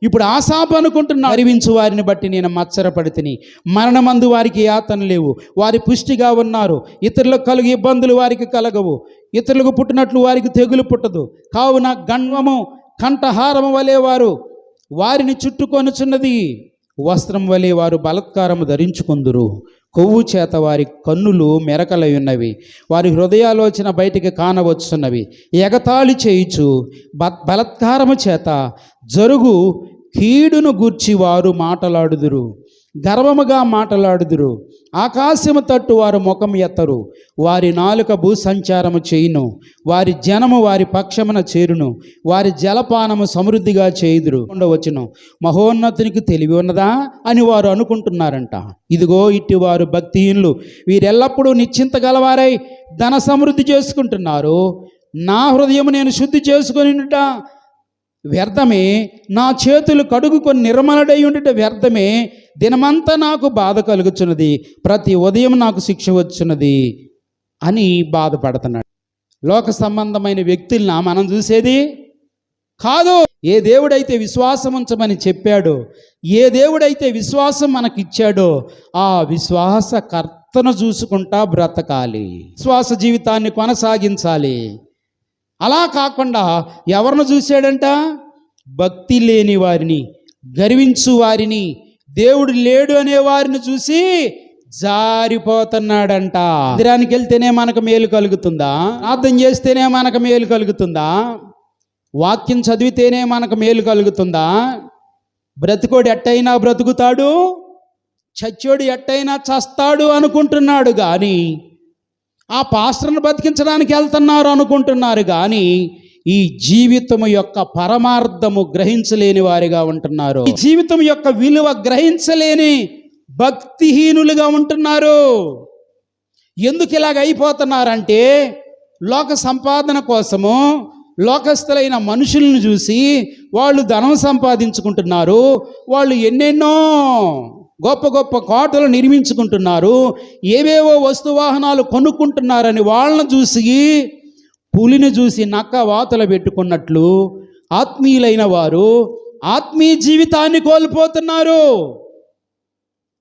ఇప్పుడు ఆశాపు అనుకుంటున్నా, గర్వించు వారిని బట్టి నేను మత్సరపడితిని. మరణమందు వారికి యాతన లేవు, వారి పుష్టిగా ఉన్నారు. ఇతరులకు కలుగు ఇబ్బందులు వారికి కలగవు, ఇతరులకు పుట్టినట్లు వారికి తెగులు పుట్టదు. కావున గండము కంఠహారము వలె వారిని చుట్టుకొనుచున్నది, వస్త్రం వలె వారు బలత్కారము ధరించుకుందురు. కొవ్వు చేత వారి కన్నులు మెరకలై ఉన్నవి, వారి హృదయాలోచన బయటికి కానవచ్చున్నవి. ఎగతాళి చేయుచు బలత్కారము చేత జరుగు కీడును గూర్చి వారు మాటలాడుదురు, గర్వముగా మాటలాడుదురు. ఆకాశము తట్టు వారు ముఖం ఎత్తరు, వారి నాలుక భూసంచారము చేయును. వారి జనము వారి పక్షమున చేరును, వారి జలపానము సమృద్ధిగా చేయుదురు. ఉండవచ్చును, మహోన్నతునికి తెలివి ఉన్నదా అని వారు అనుకుంటున్నారంట. ఇదిగో ఇట్టి వారు భక్తిహీనులు, వీరెల్లప్పుడూ నిశ్చింత గలవారై ధన సమృద్ధి చేసుకుంటున్నారు. నా హృదయము నేను శుద్ధి చేసుకొనిట వ్యర్థమే, నా చేతులు కడుగుకొని నిర్మలుడై ఉండుట వ్యర్థమే. దినమంతా నాకు బాధ కలుగుచున్నది, ప్రతి ఉదయం నాకు శిక్ష వచ్చున్నది అని బాధపడుతున్నాడు. లోక సంబంధమైన వ్యక్తుల్ని మనం చూసేది కాదు. ఏ దేవుడైతే విశ్వాసం ఉంచమని చెప్పాడో, ఏ దేవుడైతే విశ్వాసం మనకిచ్చాడో ఆ విశ్వాసకర్తను చూసుకుంటా బ్రతకాలి, విశ్వాస జీవితాన్ని కొనసాగించాలి. అలా కాకుండా ఎవరిని చూశాడంట? భక్తి లేని వారిని, గర్వించు వారిని, దేవుడు లేడు అనే వారిని చూసి జారిపోతున్నాడంట. మందిరానికి వెళ్తేనే మనకు మేలు కలుగుతుందా? ప్రార్థన చేస్తేనే మనకు మేలు కలుగుతుందా? వాక్యం చదివితేనే మనకు మేలు కలుగుతుందా? బ్రతికోడు ఎట్టయినా బ్రతుకుతాడు, చచ్చోడు ఎట్టయినా చస్తాడు అనుకుంటున్నాడు కానీ, ఆ పాస్టర్ను బతికించడానికి వెళ్తున్నారు అనుకుంటున్నారు కానీ ఈ జీవితం యొక్క పరమార్థము గ్రహించలేని వారిగా ఉంటున్నారు. ఈ జీవితం యొక్క విలువ గ్రహించలేని భక్తిహీనులుగా ఉంటున్నారు. ఎందుకు ఇలాగ అయిపోతున్నారంటే, లోక సంపాదన కోసము లోకస్తులైన మనుషులను చూసి వాళ్ళు ధనం సంపాదించుకుంటున్నారు, వాళ్ళు ఎన్నెన్నో గొప్ప గొప్ప కోటలు నిర్మించుకుంటున్నారు, ఏవేవో వస్తువాహనాలు కొనుక్కుంటున్నారని వాళ్ళని చూసి, పులిని చూసి నక్క వాతలు పెట్టుకున్నట్లు ఆత్మీయులైన వారు ఆత్మీయ జీవితాన్ని కోల్పోతున్నారు.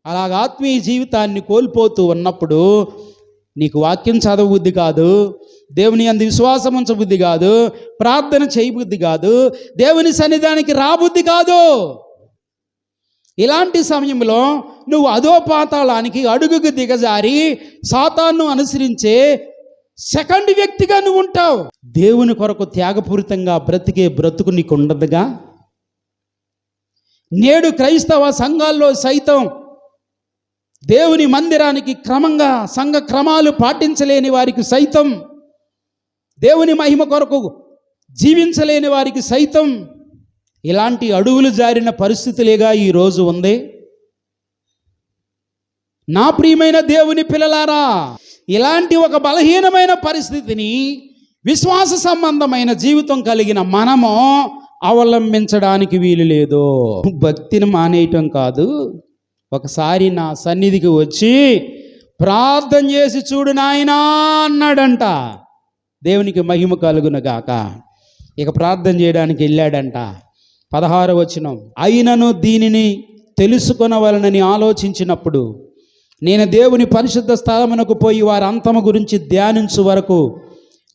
అలాగ ఆత్మీయ జీవితాన్ని కోల్పోతూ ఉన్నప్పుడు నీకు వాక్యం చదవబుద్ధి కాదు, దేవుని యందు విశ్వాసం ఉంచబుద్ధి కాదు, ప్రార్థన చేయబుద్ధి కాదు, దేవుని సన్నిధానికి రాబుద్ధి కాదు. ఇలాంటి సమయంలో నువ్వు అధో పాతాళానికి అడుగుకు దిగజారి సాతాను అనుసరించే సెకండ్ వ్యక్తిగా నువ్వు ఉంటావు. దేవుని కొరకు త్యాగపూరితంగా బ్రతికే బ్రతుకు నీకు ఉండదుగా. నేడు క్రైస్తవ సంఘాల్లో సైతం దేవుని మందిరానికి క్రమంగా సంఘ క్రమాలు పాటించలేని వారికి సైతం, దేవుని మహిమ కొరకు జీవించలేని వారికి సైతం ఇలాంటి అడుగులు జారిన పరిస్థితులేగా ఈరోజు ఉంది. నా ప్రియమైన దేవుని పిల్లలారా, ఇలాంటి ఒక బలహీనమైన పరిస్థితిని విశ్వాస సంబంధమైన జీవితం కలిగిన మనము అవలంబించడానికి వీలు లేదు. భక్తిని మానేయటం కాదు, ఒకసారి నా సన్నిధికి వచ్చి ప్రార్థన చేసి చూడు నాయనా అన్నాడంట. దేవునికి మహిమ కలుగునుగాక. ఇక ప్రార్థన చేయడానికి వెళ్ళాడంట. 16వ వచనం, అయినను దీనిని తెలుసుకొనవలనని ఆలోచించినప్పుడు నేను దేవుని పరిశుద్ధ స్థలమునకు పోయి వారి అంతము గురించి ధ్యానించు వరకు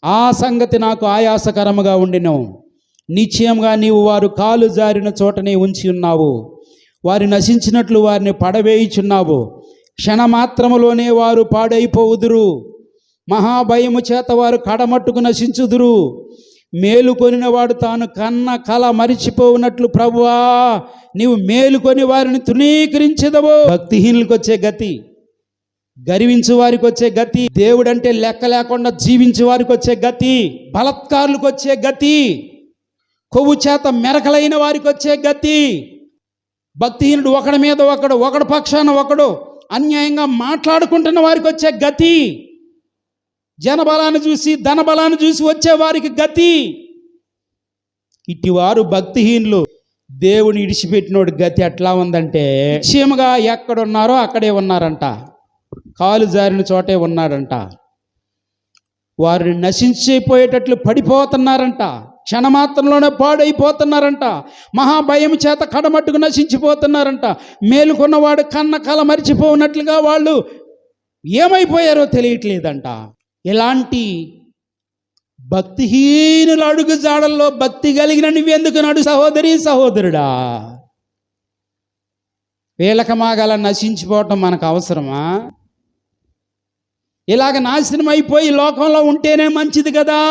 ఆ సంగతి నాకు ఆయాసకరముగా ఉండిను. నిశ్చయంగా నీవు వారు కాలు జారిన చోటనే ఉంచి ఉన్నావు, వారు నశించినట్లు వారిని పడవేయుచున్నావు. క్షణమాత్రములోనే వారు పాడైపోవుదురు, మహాభయము చేత వారు కడమట్టుకు నశించుదురు. మేలుకొనినవాడు తాను కన్న కల మరిచిపోవునట్లు ప్రభువా నీవు మేలుకొని వారిని తృణీకరించెదవు. భక్తిహీనులకు వచ్చే గతి, గర్వించు వారికి వచ్చే గతి, దేవుడంటే లెక్క లేకుండా జీవించే వారికి వచ్చే గతి, బలత్కారులకు వచ్చే గతి, కొవ్వు చేత మెరకలైన వారికి వచ్చే గతి, భక్తిహీనుడు ఒకడి మీద ఒకడు పక్షాన ఒకడు అన్యాయంగా మాట్లాడుకుంటున్న వారికి వచ్చే గతి, జనబలాన్ని చూసి ధనబలాన్ని చూసి వచ్చే వారికి గతి. ఇటివారు భక్తిహీనులు. దేవుని ఇడిచిపెట్టినోడి గతి ఎట్లా ఉందంటే, నిశ్చయముగా ఎక్కడున్నారో అక్కడే ఉన్నారంట, కాలు జారిన చోటే ఉన్నాడంట. వారిని నశించిపోయేటట్లు పడిపోతున్నారంట. క్షణమాత్రంలోనే పాడైపోతున్నారంట. మహాభయం చేత కడమట్టుకు నశించిపోతున్నారంట. మేలుకున్నవాడు కన్న కల మరిచిపోనట్లుగా వాళ్ళు ఏమైపోయారో తెలియట్లేదంట. ఇలాంటి భక్తిహీనుల అడుగు జాడల్లో భక్తి కలిగిన నువ్వెందుకు నడు సహోదరి సహోదరుడా? వీళ్ళకమాగల నశించిపోవటం మనకు అవసరమా? ఇలాగ నాశనం అయిపోయి లోకంలో ఉంటేనే మంచిది కదా.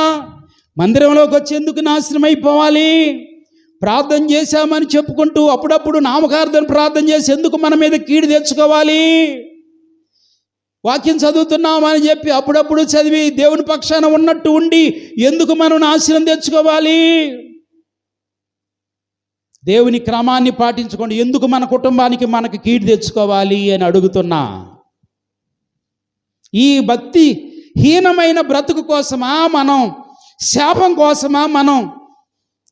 మందిరంలోకి వచ్చేందుకు నాశనం అయిపోవాలి? ప్రార్థన చేశామని చెప్పుకుంటూ అప్పుడప్పుడు నామకార్థం ప్రార్థన చేసి ఎందుకు మన మీద కీడు తెచ్చుకోవాలి? వాక్యం చదువుతున్నామని చెప్పి అప్పుడప్పుడు చదివి దేవుని పక్షాన ఉన్నట్టు ఉండి ఎందుకు మనం నాశనం తెచ్చుకోవాలి? దేవుని క్రమాన్ని పాటించుకోండి. ఎందుకు మన కుటుంబానికి మనకి కీడు తెచ్చుకోవాలి అని అడుగుతున్నా. ఈ భక్తి హీనమైన బ్రతుకు కోసమా, మనం శాపం కోసమా, మనం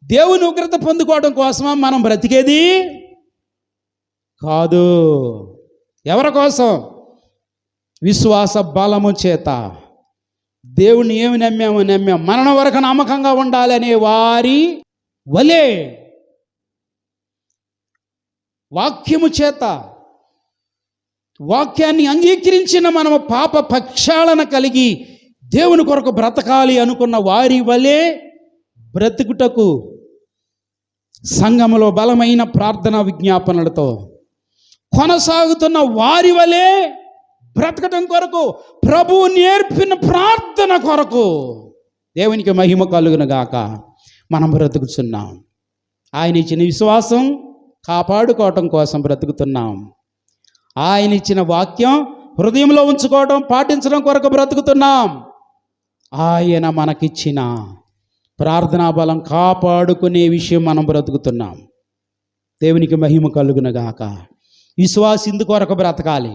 దేవుని ఉగ్రత పొందుకోవడం కోసమా మనం బ్రతికేది? కాదు. ఎవరి కోసం? విశ్వాస బలము చేత దేవుణ్ణి ఏమి నమ్మాము? మరణం వరకు నమ్మకంగా ఉండాలనే వారి వలే వాక్యము చేత, వాక్యాన్ని అంగీకరించిన మనము పాప పక్షాళన కలిగి దేవుని కొరకు బ్రతకాలి అనుకున్న వారి వలే బ్రతుకుటకు సంఘములో బలమైన ప్రార్థనా విజ్ఞాపనలతో కొనసాగుతున్న వారి వలే బ్రతకటం కొరకు ప్రభువు నేర్పిన ప్రార్థన కొరకు దేవునికి మహిమ కలుగును గాక మనం బ్రతుకుతున్నాం. ఆయన ఇచ్చిన విశ్వాసం కాపాడుకోవటం కోసం బ్రతుకుతున్నాం. ఆయన ఇచ్చిన వాక్యం హృదయంలో ఉంచుకోవడం, పాటించడం కొరకు బ్రతుకుతున్నాం. ఆయన మనకిచ్చిన ప్రార్థనా బలం కాపాడుకునే విషయం మనం బ్రతుకుతున్నాం. దేవునికి మహిమ కలుగును గాక. విశ్వాసి ఇందు కొరకు బ్రతకాలి.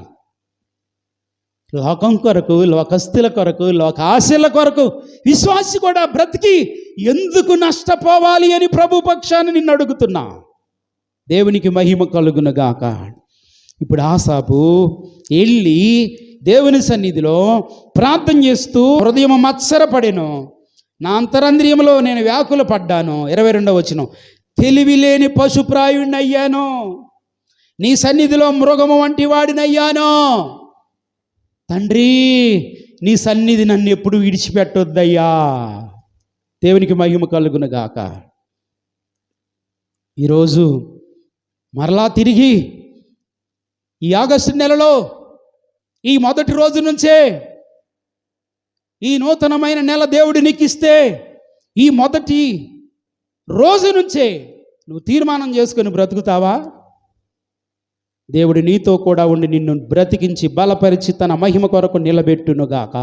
లోకం కొరకు, లోకస్తుల కొరకు, లోక ఆశల కొరకు విశ్వాసి కూడా బ్రతికి ఎందుకు నష్టపోవాలి అని ప్రభు పక్షాన్ని నిన్ను అడుగుతున్నా. దేవునికి మహిమ కలుగును గాక. ఇప్పుడు ఆసాపు వెళ్ళి దేవుని సన్నిధిలో ప్రార్థన చేస్తూ హృదయం మత్సరపడెను, నా అంతరంద్రియంలో నేను వ్యాకుల పడ్డాను. 22వ వచనం, తెలివి లేని పశుప్రాయుణ్ణి అయ్యాను, నీ సన్నిధిలో మృగము వంటి వాడినయ్యాను. తండ్రి, నీ సన్నిధి నన్ను ఎప్పుడు విడిచిపెట్టొద్దయ్యా. దేవునికి మహిమ కలుగును గాక. ఈరోజు మరలా తిరిగి ఈ ఆగస్టు నెలలో ఈ మొదటి రోజు నుంచే, ఈ నూతనమైన నెల దేవుడు నీకిస్తే ఈ మొదటి రోజు నుంచే నువ్వు తీర్మానం చేసుకొని బ్రతుకుతావా? దేవుడు నీతో కూడా ఉండి నిన్ను బ్రతికించి బలపరిచి తన మహిమ కొరకు నిలబెట్టునుగాక.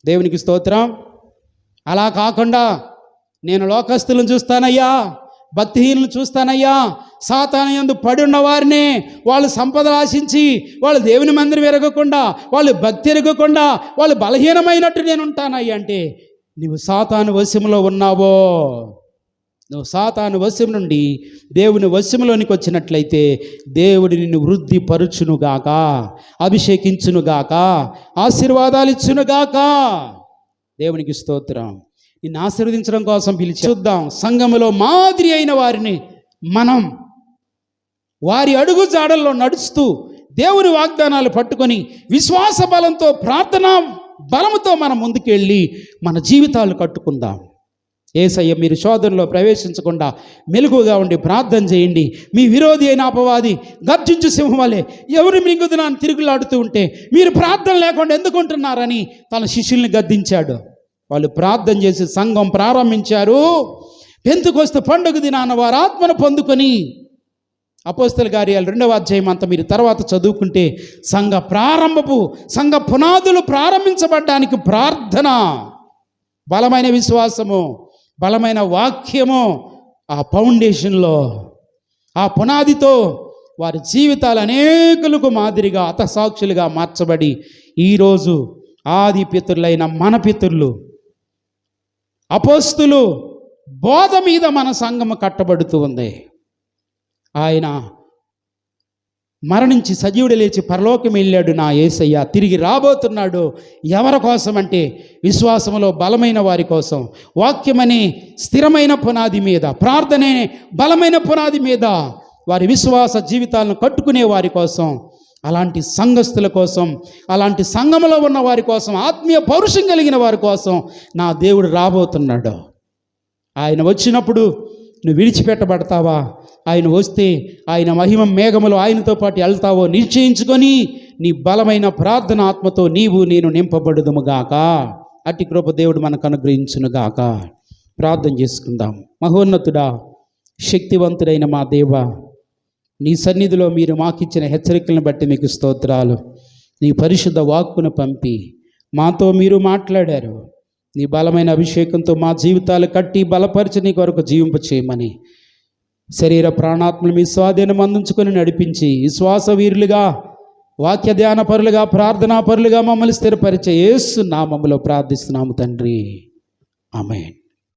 దేవునికి స్తోత్రం. అలా కాకుండా నేను లోకస్తులను చూస్తానయ్యా, భక్తిహీనులను చూస్తానయ్యా, సాతాను యందు పడి ఉన్న వారిని, వాళ్ళు సంపదలు ఆశించి వాళ్ళు దేవుని మందిరం ఎరగకుండా, వాళ్ళు భక్తి ఎరగకుండా, వాళ్ళు బలహీనమైనట్టు నేను ఉంటానయ్యా అంటే నువ్వు సాతాను వశంలో ఉన్నావో. నువ్వు సాతాను వశం నుండి దేవుని వశంలోనికి వచ్చినట్లయితే దేవుడు నిన్ను వృద్ధి పరుచునుగాక, అభిషేకించునుగాక, ఆశీర్వాదాలు ఇచ్చునుగాక. దేవునికి స్తోత్రం. నిన్ను ఆశీర్వదించడం కోసం పిలిచి చూద్దాం. సంఘములో మాదిరి అయిన వారిని మనం వారి అడుగు జాడల్లో నడుస్తూ దేవుని వాగ్దానాలు పట్టుకొని విశ్వాస బలంతో, ప్రార్థనా బలముతో మనం ముందుకెళ్ళి మన జీవితాలు కట్టుకుందాం. యేసయ్య, మీరు శోధనలో ప్రవేశించకుండా మెలకుగా ఉండి ప్రార్థన చేయండి. మీ విరోధి అయిన అపవాది గర్జించు సింహం వలె ఎవరు మింగుదునాన్ని తిరుగులాడుతూ ఉంటే మీరు ప్రార్థన లేకుండా ఎందుకుంటున్నారని తన శిష్యుల్ని గద్దించాడు. వాళ్ళు ప్రార్థన చేసి సంఘం ప్రారంభించారు. పెంతెకొస్తు పండుగ దినాన వారు ఆత్మను పొందుకొని, అపోస్తల కార్యాలు 2వ అధ్యాయం అంతా మీరు తర్వాత చదువుకుంటే సంఘ పునాదులు ప్రారంభించబడ్డానికి ప్రార్థన, బలమైన విశ్వాసము, బలమైన వాక్యము, ఆ ఫౌండేషన్లో, ఆ పునాదితో వారి జీవితాలు అనేకులకు మాదిరిగా హతసాక్షులుగా మార్చబడి ఈరోజు ఆది పితరులైన మన పితరులు అపోస్తులు బోధ మీద మన సంఘము కట్టబడుతూ ఉంది. ఆయన మరణించి సజీవుడు లేచి పరలోకం వెళ్ళాడు నా యేసయ్య. తిరిగి రాబోతున్నాడు. ఎవరి కోసం అంటే విశ్వాసములో బలమైన వారి కోసం, వాక్యమనే స్థిరమైన పునాది మీద, ప్రార్థనే బలమైన పునాది మీద వారి విశ్వాస జీవితాలను కట్టుకునే వారి కోసం, అలాంటి సంఘస్థుల కోసం, అలాంటి సంఘములో ఉన్న వారి కోసం, ఆత్మీయ పౌరుషం కలిగిన వారి కోసం నా దేవుడు రాబోతున్నాడు. ఆయన వచ్చినప్పుడు నువ్వు విడిచిపెట్టబడతావా? ఆయన వస్తే ఆయన మహిమ మేఘములో ఆయనతో పాటు వెళ్తావో నిశ్చయించుకొని నీ బలమైన ప్రార్థన ఆత్మతో నీవు నేను నింపబడుదుముగాక. అట్టి కృప దేవుడు మనకు అనుగ్రహించునుగాక. ప్రార్థన చేసుకుందాం. మహోన్నతుడా, శక్తివంతుడైన మా దేవ, నీ సన్నిధిలో మీరు మాకిచ్చిన హెచ్చరికలను బట్టి మీకు స్తోత్రాలు. నీ పరిశుద్ధ వాక్కును పంపి మాతో మీరు మాట్లాడారు. నీ బలమైన అభిషేకంతో మా జీవితాలు కట్టి బలపరిచి నీ కొరకు జీవింప చేయమని, శరీర ప్రాణాత్మలు మీ స్వాధీనం అందించుకొని నడిపించి విశ్వాస వీరులుగా, వాక్య ధ్యాన పరులుగా, ప్రార్థనా పరులుగా మమ్మల్ని స్థిరపరిచే యేసు నామములో ప్రార్థిస్తున్నాము తండ్రి. ఆమేన్.